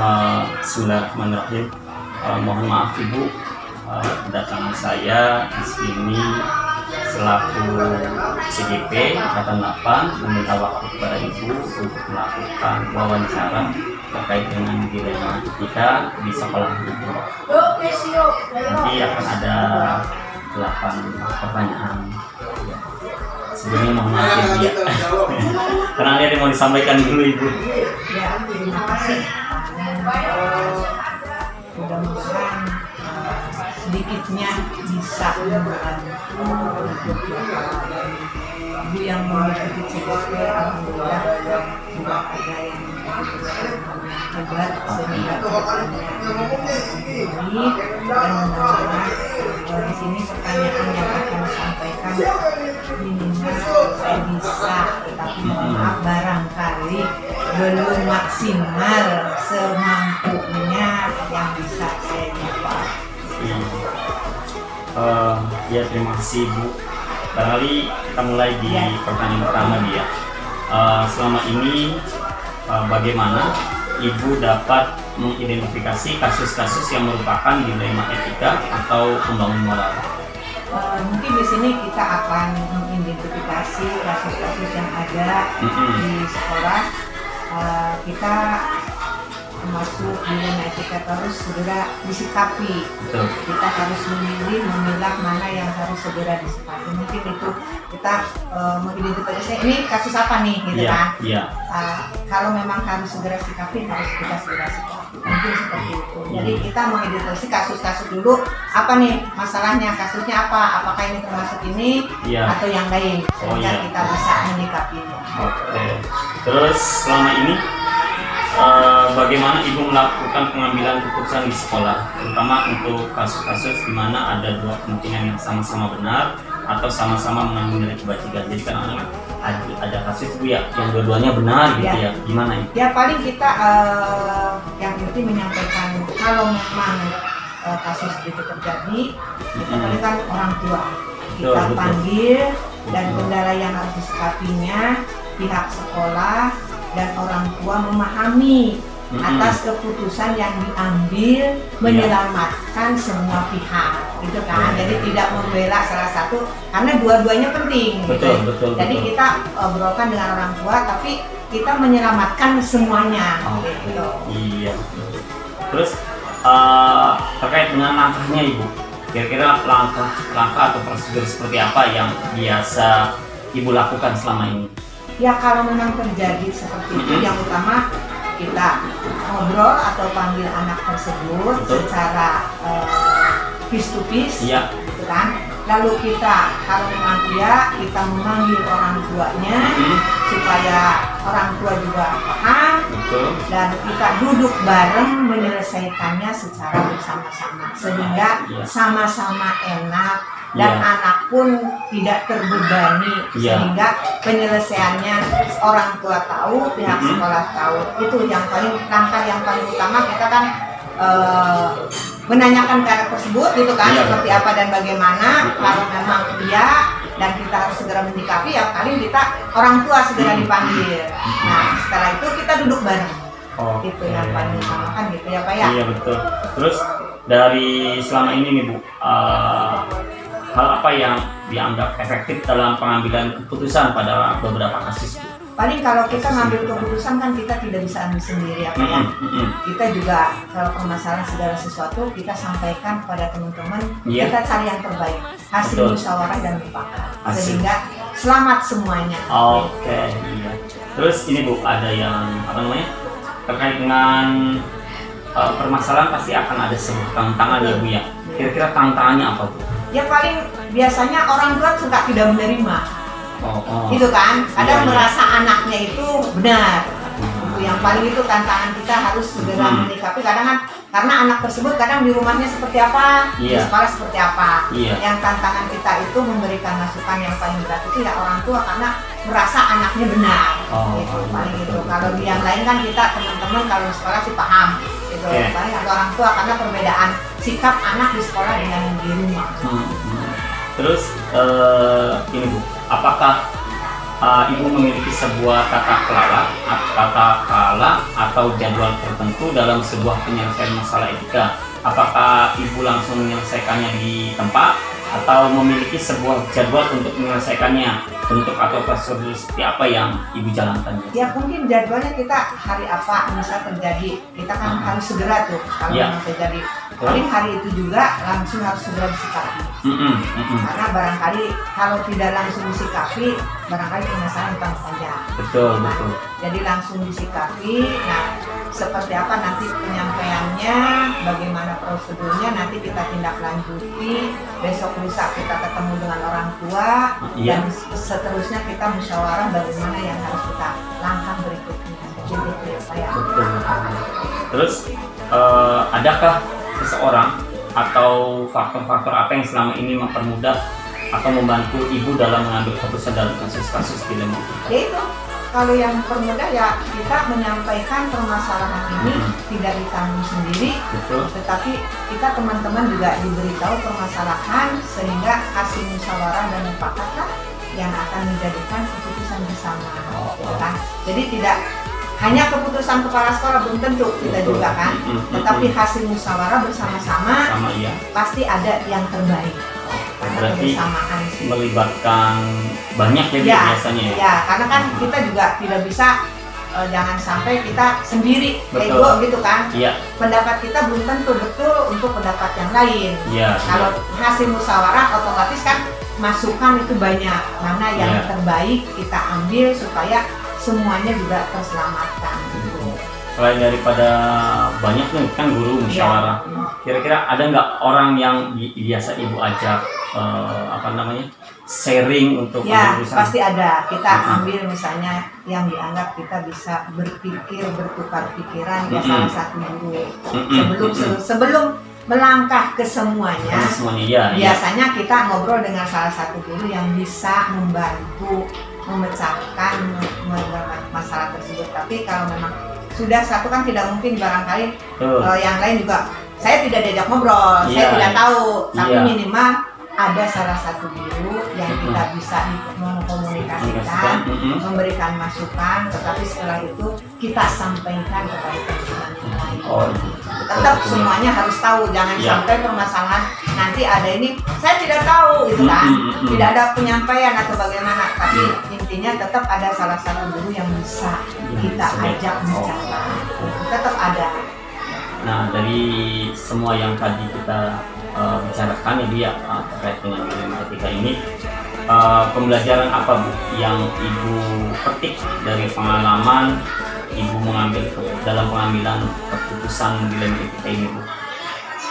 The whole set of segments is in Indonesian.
Bismillahirrahmanirrahim. Mohon maaf Ibu, kedatangan saya di sini selaku CGP Angkatan 8 meminta waktu kepada Ibu untuk melakukan wawancara terkait dengan dilema etika di sekolah Ibu. Nanti akan ada 8 pertanyaan. Sebelumnya mohon maaf ya, Bu, ya. Karena ada yang mau disampaikan dulu Ibu. Ya, terima kasih. Mudah-mudahan sedikitnya bisa membantu ibu yang mengikuti CGP. Alhamdulillah juga ada yang hebat sehingga ini dan mudah-mudahan di sini pertanyaan yang akan disampaikan minimal saya bisa, tetapi maaf barangkali belum maksimal semampunya yang bisa saya jawab. Ya, terima kasih Bu. Barangkali kita mulai di pertanyaan pertama dia. Selama ini bagaimana Ibu dapat mengidentifikasi kasus-kasus yang merupakan dilema etika atau pembangun moral? Mungkin di sini kita akan mengidentifikasi kasus-kasus yang ada di sekolah. Kita termasuk dilema etika harus segera disikapi. Betul. Kita harus memilah mana yang harus segera disikapi. Mungkin itu kita mengidentifikasi ini kasus apa nih, gitu kan? Iya. Kalau memang harus segera sikapi, harus kita segera sikapi. Mungkin seperti itu. Jadi kita mengidentifikasi kasus-kasus dulu. Apa nih masalahnya? Kasusnya apa? Apakah ini termasuk ini atau yang lain? Sehingga kita bisa menyikapinya. Oke. Terus selama ini bagaimana Ibu melakukan pengambilan keputusan di sekolah, terutama untuk kasus-kasus di mana ada dua kepentingan yang sama-sama benar atau sama-sama mengandung nilai kebajikan? Jadi kan ada kasus Bu ya yang dua-duanya benar gitu ya. Gimana itu? Ya paling kita yang penting menyampaikan kalau memang kasus itu terjadi, kita paling kan orang tua kita panggil dan kendala yang harus disikapinya pihak sekolah dan orang tua memahami atas keputusan yang diambil menyelamatkan semua pihak, gitu kan? Jadi tidak membela salah satu karena dua-duanya penting. Betul. Jadi kita obrolkan dengan orang tua, tapi kita menyelamatkan semuanya. Gitu. Iya. Terus terkait dengan langkahnya Ibu, kira-kira langkah atau prosedur seperti apa yang biasa Ibu lakukan selama ini? Ya kalau memang terjadi seperti itu, yang utama kita ngobrol atau panggil anak tersebut secara face to face, gitu kan. Lalu kita kalau memang kita memanggil orang tuanya supaya orang tua juga paham, dan kita duduk bareng menyelesaikannya secara bersama-sama sehingga sama-sama enak. Dan anak pun tidak terbebani sehingga penyelesaiannya orang tua tahu, pihak sekolah tahu. Itu yang langkah yang paling utama. Kita kan menanyakan cara tersebut, gitu kan, seperti apa dan bagaimana. Kalau memang dan kita harus segera menyikapi, ya paling kita orang tua segera dipanggil. Nah setelah itu kita duduk bareng. Itu yang paling utama kan, gitu ya Pak ya. Iya betul. Terus dari selama ini nih Bu, hal apa yang dianggap efektif dalam pengambilan keputusan pada beberapa kasus? Paling kalau kita ngambil keputusan kan kita tidak bisa ambil sendiri, apa ya? Kita juga kalau permasalahan segala sesuatu kita sampaikan kepada teman-teman, kita cari yang terbaik, hasil musyawarah dan mufakat, sehingga selamat semuanya. Oke. Terus ini Bu, ada yang terkait dengan permasalahan pasti akan ada sebuah tantangan ya Bu ya. Kira-kira tantangannya apa Bu? Ya paling biasanya orang tua suka tidak menerima, gitu kan? Kadang merasa anaknya itu benar. Yang paling itu tantangan kita harus segera menyikapi. Kadang kan karena anak tersebut kadang di rumahnya seperti apa, di sekolah seperti apa. Yang tantangan kita itu memberikan masukan yang paling berat itu ya orang tua karena merasa anaknya benar. Gitu paling itu. Kalau di yang lain kan kita teman-teman kalau di sekolah sih paham. Gitu. Paling ada orang tua karena perbedaan sikap anak di sekolah dengan di rumah. Terus ini Bu, apakah ibu memiliki sebuah tata kelola atau jadwal tertentu dalam sebuah penyelesaian masalah etika. Apakah ibu langsung menyelesaikannya di tempat atau memiliki sebuah jadwal untuk menyelesaikannya? Bentuk atau prosedur seperti apa yang ibu jalankan? Ya mungkin jadwalnya kita hari apa misal terjadi, kita kan harus segera tuh kalau memang terjadi. Paling hari itu juga langsung harus segera disikapi. Karena barangkali kalau tidak langsung disikapi, barangkali permasalahan tambah panjang. Betul. Jadi langsung disikapi. Nah, seperti apa nanti penyampaiannya, bagaimana prosedurnya, nanti kita tindak lanjuti. Besok lusa kita ketemu dengan orang tua, dan seterusnya kita musyawarah bagaimana yang harus kita langkah berikutnya. Betul. Terus adakah seseorang atau faktor-faktor apa yang selama ini mempermudah atau membantu ibu dalam mengambil keputusan dalam kasus-kasus dilema? Yaitu kalau yang mempermudah ya kita menyampaikan permasalahan ini tidak ditanggung sendiri, tetapi kita teman-teman juga diberitahu permasalahan sehingga hasil musyawarah dan mufakatlah yang akan menjadikan keputusan bersama, kan? Jadi tidak hanya keputusan kepala sekolah belum tentu kita juga kan, tetapi hasil musyawarah bersama-sama pasti ada yang terbaik. Berarti melibatkan banyak ya biasanya ya? Ya, karena kan kita juga tidak bisa jangan sampai kita sendiri ego gitu kan. Pendapat kita belum tentu betul untuk pendapat yang lain. Kalau hasil musyawarah otomatis kan masukan itu banyak, mana yang terbaik kita ambil supaya semuanya juga terselamatkan. Selain daripada banyak nih kan guru musyawarah, kira-kira ada nggak orang yang biasa ibu ajak sharing untuk urusan? Pasti ada. Kita ambil misalnya yang dianggap kita bisa berpikir, bertukar pikiran ya salah satu guru. Sebelum melangkah ke semuanya, biasanya kita ngobrol dengan salah satu guru yang bisa membantu memecahkan masalah tersebut. Tapi kalau memang sudah satu kan tidak mungkin, barangkali yang lain juga saya tidak diajak ngobrol, saya tidak tahu, tapi minimal ada salah satu guru yang kita bisa mengkomunikasikan, memberikan masukan, tetapi setelah itu kita sampaikan kepada teman-teman yang lain. Tetap semuanya harus tahu, jangan sampai permasalahan nanti ada ini saya tidak tahu gitu kan, tidak ada penyampaian atau bagaimana, tapi intinya tetap ada salah satu guru yang bisa kita ajak bicara, tetap ada. Nah, dari semua yang tadi kita bicarakan ini ya terkait dengan dilema etika ini, pembelajaran apa Bu yang ibu petik dari pengalaman ibu mengambil dalam pengambilan keputusan dilema etika ini Bu?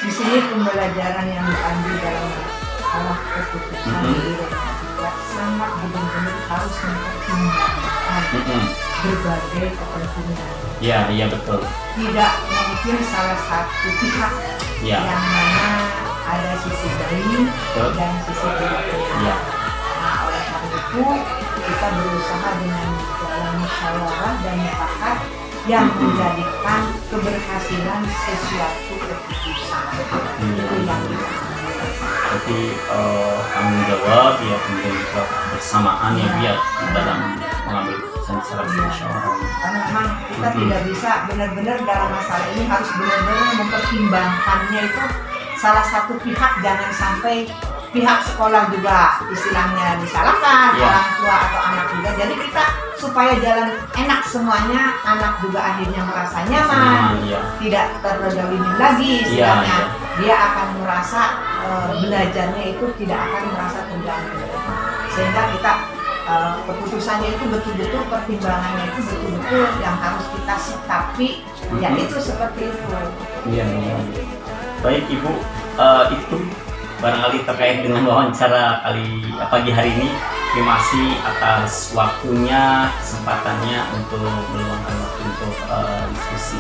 Di sini pembelajaran yang diambil dalam masalah keputusan dilema etika sangat benar-benar harus mempertimbangkan berbagai kepentingan. Iya betul. Tidak mungkin salah satu pihak yang mana ada sisi baik dan sisi buruknya. Nah, oleh karena itu kita berusaha dengan jalan musyawarah dan mufakat yang menjadikan keberhasilan sesuatu keputusan. Itu yang kita Jadi tanggung jawab ya, kemudian juga bersamaan ya dia dalam mengambil keputusan secara musyawarah. Karena memang kita tidak bisa benar-benar dalam masalah ini harus benar-benar mempertimbangkannya itu salah satu pihak, jangan sampai pihak sekolah juga istilahnya disalahkan, orang tua atau anak juga. Jadi kita supaya jalan enak semuanya, anak juga akhirnya merasa nyaman, tidak terlebih lagi istilahnya. Dia akan merasa belajarnya itu tidak akan merasa terganggu. Sehingga kita keputusannya itu betul-betul, pertimbangannya itu betul-betul yang harus kita sikapi, ya itu seperti itu. Baik Ibu, itu barangkali terkait dengan wawancara pagi hari ini. Terima kasih atas waktunya, kesempatannya untuk meluangkan waktu untuk diskusi.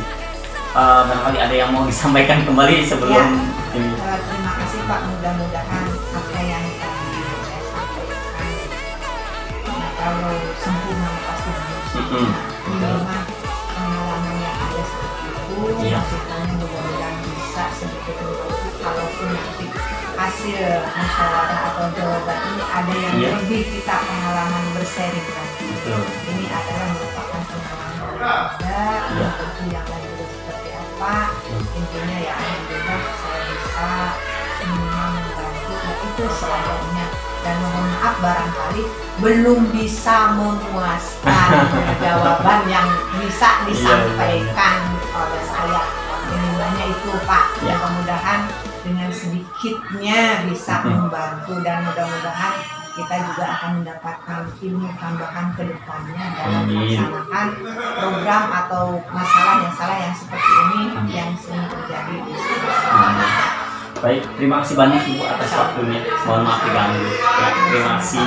Barangkali ada yang mau disampaikan kembali sebelum ini. Terima kasih Pak, mudah-mudahan apa yang tadi saya sampaikan, kalau sempurna pasti belum. Memang pengalaman yang ada seperti itu, masukannya mudah-mudahan bisa sedikit membantu. Kalaupun nanti hasil hasil musyawarah atau jawaban ini ada yang lebih kita pengalaman bersharing lagi. Ini adalah merupakan pengalaman dari tentu yang lain juga seperti apa. Intinya ya alhamdulillah saya bisa minimal membantu. Nah, itu seadanya. Dan mohon maaf barangkali belum bisa memuaskan jawaban yang bisa disampaikan oleh saya. Minimalnya itu Pak. Mudah-mudahan dengan sedikitnya bisa membantu dan mudah-mudahan kita juga akan mendapatkan ilmu tambahan ke depannya dalam melaksanakan program atau masalah yang seperti ini yang sering terjadi di sekolah. Baik, terima kasih banyak Ibu atas waktunya. Mohon maaf diganggu. Ya, terima kasih.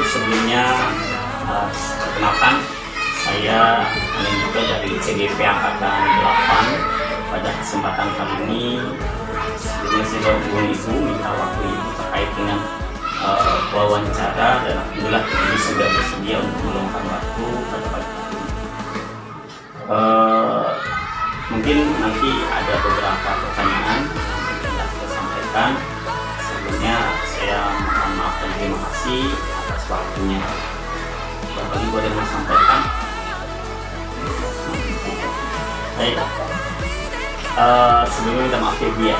Sebelumnya perkenalkan, saya Anin juga dari CGP Angkatan 8. Pada kesempatan kali ini sebelumnya saya menghubungi Ibu minta waktu Ibu terkait dengan wawancara, dan alhamdulillah ini sudah bersedia untuk meluangkan waktu pada pagi ini. Mungkin nanti ada beberapa pertanyaan yang akan saya sampaikan. Sebelumnya saya mohon maaf dan terima kasih atas waktunya. Bapak Ibu ada yang mau sampaikan? Baik. Sebelumnya minta maaf ya.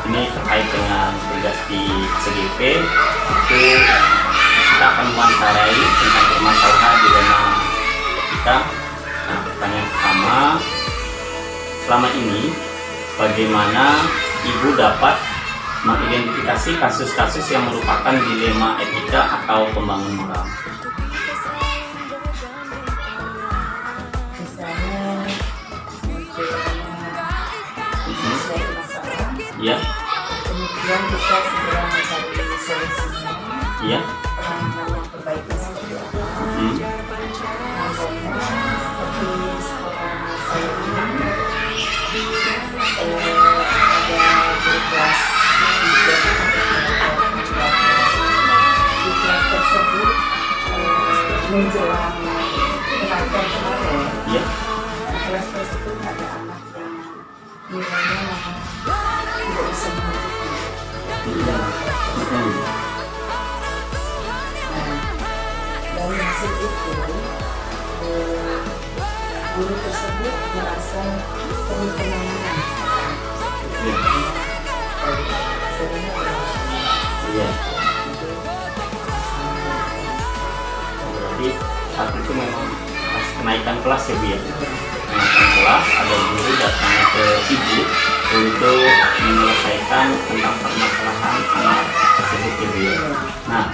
Ini terkait dengan tugas di CGP, itu kita akan mewawancarai tentang permasalahan dilema kita. Nah, pertanyaan pertama, selama ini bagaimana Ibu dapat mengidentifikasi kasus-kasus yang merupakan dilema etika atau pembangun moral? Misalnya Iya. Kemudian kita segera mencari solusinya. Iya. Penanganan yang terbaik seperti apa? Contohnya seperti sekolah saya ini ada guru kelas di kelas tersebut menjelang kenaikan kemarin. Iya. Di kelas tersebut ada anak yang nilainya tidak bisa menutupi. Dari hasil itu, guru tersebut merasa perlu penanganan. Iya. Berarti saat itu memang pas kenaikan kelas ya Bu ya. Kenaikan kelas, ada guru datang ke Ibu untuk menyelesaikan tentang permasalahan anak tersebut ya Bu ya. Nah,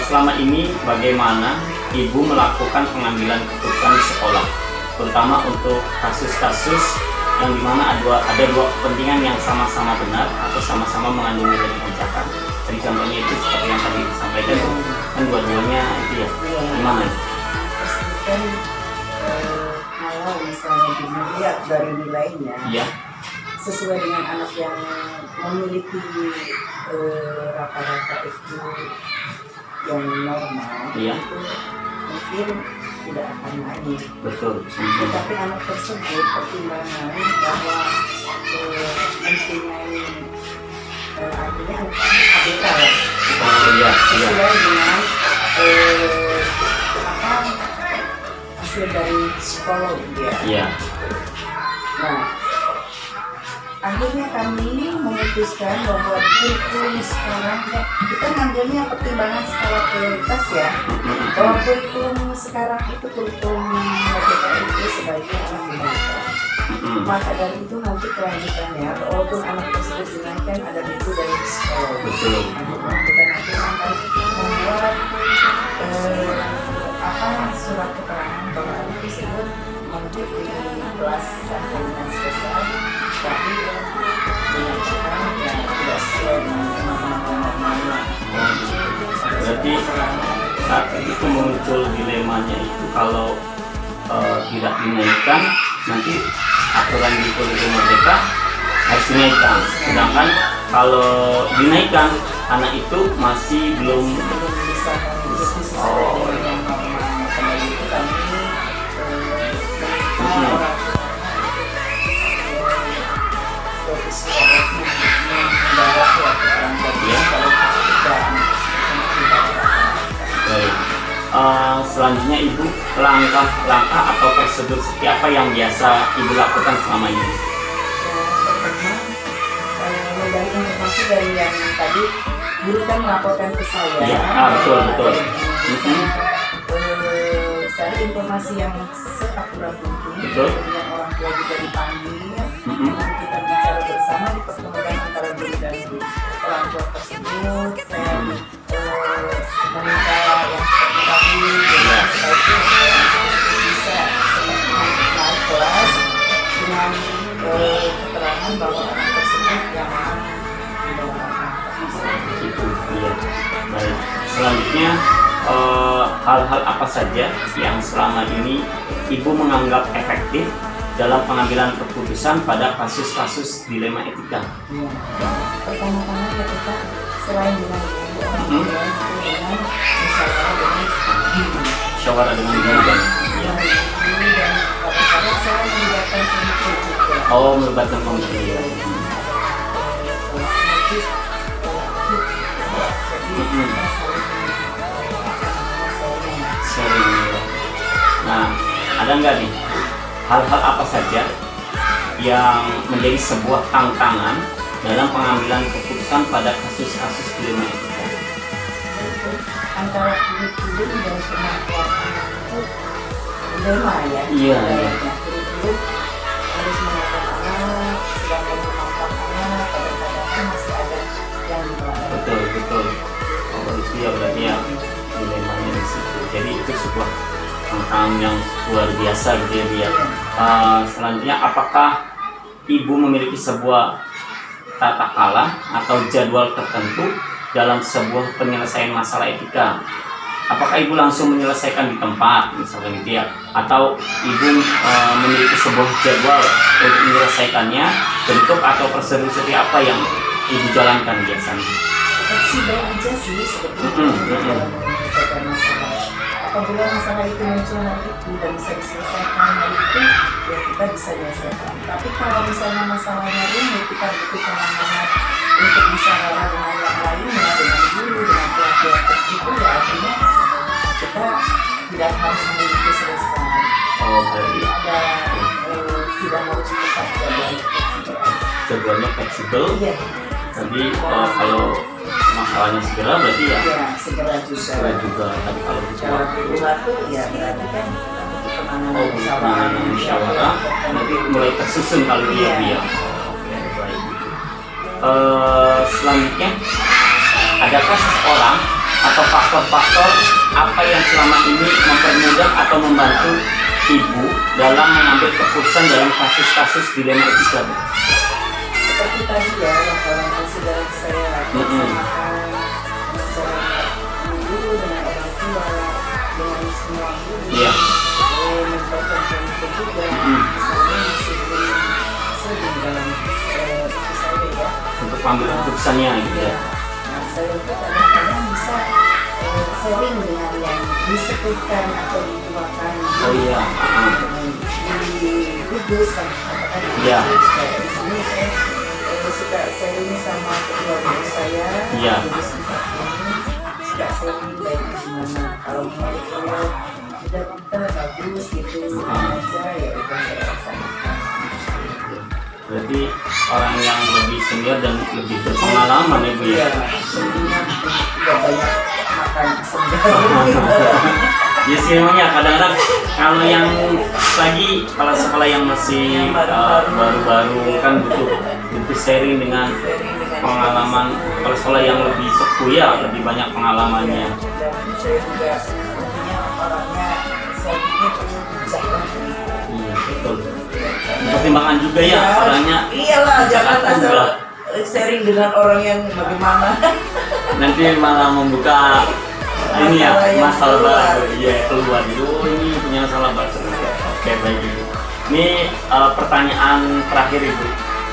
selama ini bagaimana Ibu melakukan pengambilan keputusan di sekolah, terutama untuk kasus-kasus yang dimana ada dua kepentingan yang sama-sama benar atau sama-sama mengandung nilai kebijakan. Jadi contohnya itu seperti yang tadi disampaikan, kan dua-duanya itu ya, gimana? Kan kalau misalnya dilihat dari nilainya, Iya. sesuai dengan anak yang memiliki rata-rata itu yang normal, Iya. itu mungkin tidak akan naik. Betul. Tetapi anak tersebut pertimbangan bahwa mempunyai artinya ABK lah. Oh iya. Sesuai dengan hasil dari psikolog dia. Iya. Nah, akhirnya kami memutuskan bahwa kurikulum sekarang kita ngambilnya pertimbangan skala prioritas ya. Bahwa kurikulum sekarang itu kurikulum merdeka itu sebaiknya anak dibaca. Maka dari itu nanti kelanjutannya, walaupun anak tersebut dinaikkan ada buku dari psikolog. Betul. Nah, kita nanti akan membuat surat keterangan bahwa anak tersebut mengikuti kelas sampai dengan selesai, tapi dengan cara yang tidak sesuai dengan pemahaman normal. Berarti saat itu muncul dilemanya itu kalau tidak dinaikkan, nanti aturan di kurikulum merdeka harus dinaikkan. Sedangkan kalau dinaikkan, anak itu masih belum bisa mengikuti sesuai dengan yang normal. Karena itu kami orang baik. Selanjutnya Ibu, langkah-langkah atau prosedur seperti apa yang biasa Ibu lakukan selama ini? Pertama, dari informasi dari yang tadi guru kan melaporkan ke saya. Iya, betul. Cari informasi yang seakurat mungkin. Betul. Kemudian orang tua juga dipanggil. Lalu kita bicara bersama di pertemuan antara guru dan orang tua tersebut. Saya meminta yang tadi supaya bisa naik kelas dengan keterangan bahwa anak tersebut yang Itu, iya. Baik. Selanjutnya hal-hal apa saja yang selama ini Ibu menganggap efektif dalam pengambilan keputusan pada kasus-kasus dilema etika? Pertama-tama ya kita selain dengan dengan Musyawarah dengan guru kan? dan kadang-kadang saya melibatkan komite juga. Oh, melibatkan komite. Nah, ada nggak nih hal-hal apa saja yang menjadi sebuah tantangan dalam pengambilan keputusan pada kasus-kasus dilema etika? Antara kurikulum dan kemampuan anak itu dilema ya. Iya. Kurikulum harus mengajar anak, sedangkan kemampuan anak kadang-kadang kan masih ada yang di bawah. Betul. Oh, itu ya berarti ya dilemanya di situ. Jadi itu sebuah tantangan yang luar biasa gitu ya dia. Selanjutnya, apakah Ibu memiliki sebuah tata kala atau jadwal tertentu dalam sebuah penyelesaian masalah etika? Apakah Ibu langsung menyelesaikan di tempat misalnya gitu ya, atau Ibu memiliki sebuah jadwal untuk menyelesaikannya? Bentuk atau prosedur seperti apa yang Ibu jalankan biasanya? Fleksibel aja sih sebetulnya dalam menyelesaikan masalah. Apabila masalah itu muncul nanti tidak bisa diselesaikan hari itu, ya kita bisa menyelesaikan. Tapi kalau misalnya masalahnya rumit, kita butuh penanganan untuk musyawarah dengan yang lainnya, dengan guru, dengan pihak-pihak tertentu, ya artinya kita tidak harus memiliki selesai. Oh, berarti Ada tidak harus tetap jadwalnya fleksibel. Iya. Jadi kalau masalahnya segera berarti ya Segera juga. Tapi kalau Cara waktu ya berarti kan kita butuh penanganan musyawarah nanti mulai tersusun kalau dia. Oke, baik. Selanjutnya, adakah seseorang atau faktor-faktor apa yang selama ini mempermudah atau membantu Ibu dalam mengambil keputusan dalam kasus-kasus dilema etika? Seperti tadi ya, yang sudah saya lakukan guru dengan orang tua, dengan semua guru, melibatkan komite juga, misalnya sering dalam saya ya. Untuk mengambil keputusannya gitu ya. Nah, saya itu kadang-kadang bisa sering dengan yang disebutkan atau dituakan di gugus kan, Iya. di sini saya suka sharing sama kedua guru saya, gugus 4 ini suka sharing baik gimana kalau menurut saya sudah kita bagus gitu aja ya udah saya laksanakan. Berarti orang yang lebih senior dan lebih berpengalaman ya Bu ya. Tentunya tidak banyak makan segar. Ya sih memangnya kadang-kadang kalau yang lagi kepala sekolah yang masih baru-baru kan butuh sharing dengan pengalaman kepala sekolah yang lebih sepuh ya, lebih banyak pengalamannya. Dan saya juga tentunya orangnya saya pikir bijak. Iya. betul. Pertimbangan juga ya, soalnya iyalah, jangan Jakarta asal juga. sharing dengan orang yang bagaimana. Nanti malah membuka ini ya, Masalah yang masalah keluar. baru. Iya, keluar itu. Oh, ini punya masalah baru. Oke, baik Ibu. Ini pertanyaan terakhir Ibu.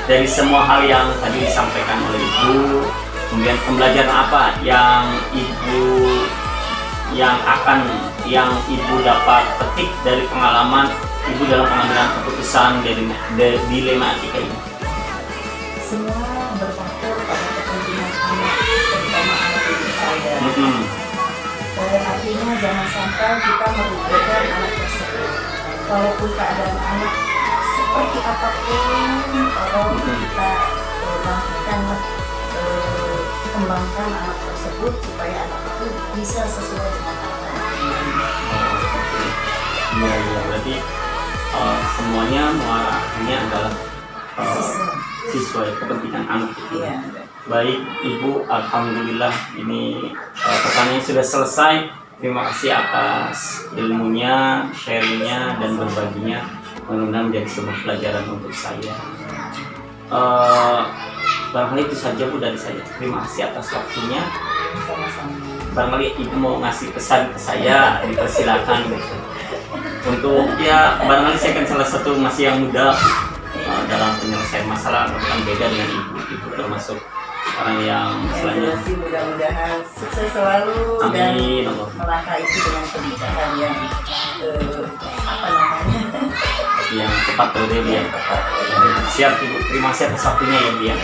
Dari semua hal yang tadi disampaikan oleh Ibu, kemudian pembelajaran apa yang Ibu dapat petik dari pengalaman Ibu dalam pengambilan keputusan dari dilema etika ini? Semua berfaktor pada kepentingan anak, terutama anak ibu saya. Artinya jangan sampai kita merugikan anak tersebut. Walaupun keadaan anak seperti apapun, kalau kita lakukan kembangkan anak tersebut supaya anak itu bisa sesuai dengan anak. Iya, berarti semuanya muaranya adalah siswa kepentingan anak. Iya. Baik Ibu, alhamdulillah ini pertanyaan sudah selesai. Terima kasih atas ilmunya, sharingnya, dan berbaginya. Mudah-mudahan menjadi sebuah pelajaran untuk saya. Barangkali itu saja Bu dari saya. Terima kasih atas waktunya. Sama-sama. Barangkali Ibu mau ngasih pesan ke saya, dipersilakan gitu. Untuk ya barangkali saya kan salah satu masih yang muda dalam penyelesaian masalah, bukan beda dengan Ibu termasuk orang yang istilahnya. Mudah-mudahan sukses selalu. Amin. Dan melangkah itu dengan kebijakan yang apa namanya, yang tepat betul ya. Siap Ibu, terima kasih atas waktunya ya Bu ya.